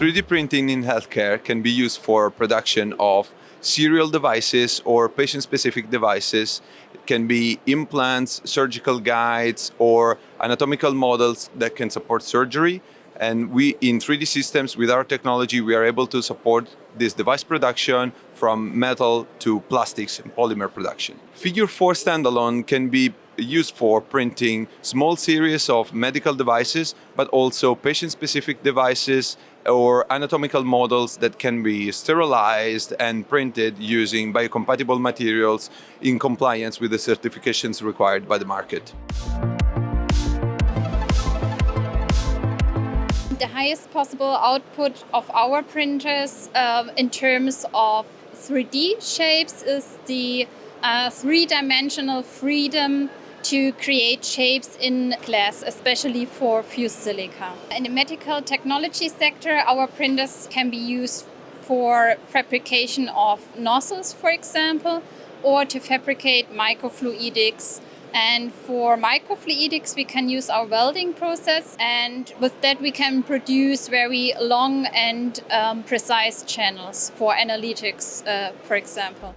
3D printing in healthcare can be used for production of serial devices or patient-specific devices. It can be implants, surgical guides, or anatomical models that can support surgery. And we, in 3D systems, with our technology, we are able to support this device production from metal to plastics and polymer production. Figure 4 standalone can be used for printing small series of medical devices, but also patient-specific devices or anatomical models that can be sterilized and printed using biocompatible materials in compliance with the certifications required by the market. The highest possible output of our printers in terms of 3D shapes is the three-dimensional freedom to create shapes in glass, especially for fused silica. In the medical technology sector, our printers can be used for fabrication of nozzles, for example, or to fabricate microfluidics. And for microfluidics, we can use our welding process, and with that we can produce very long and precise channels for analytics, for example.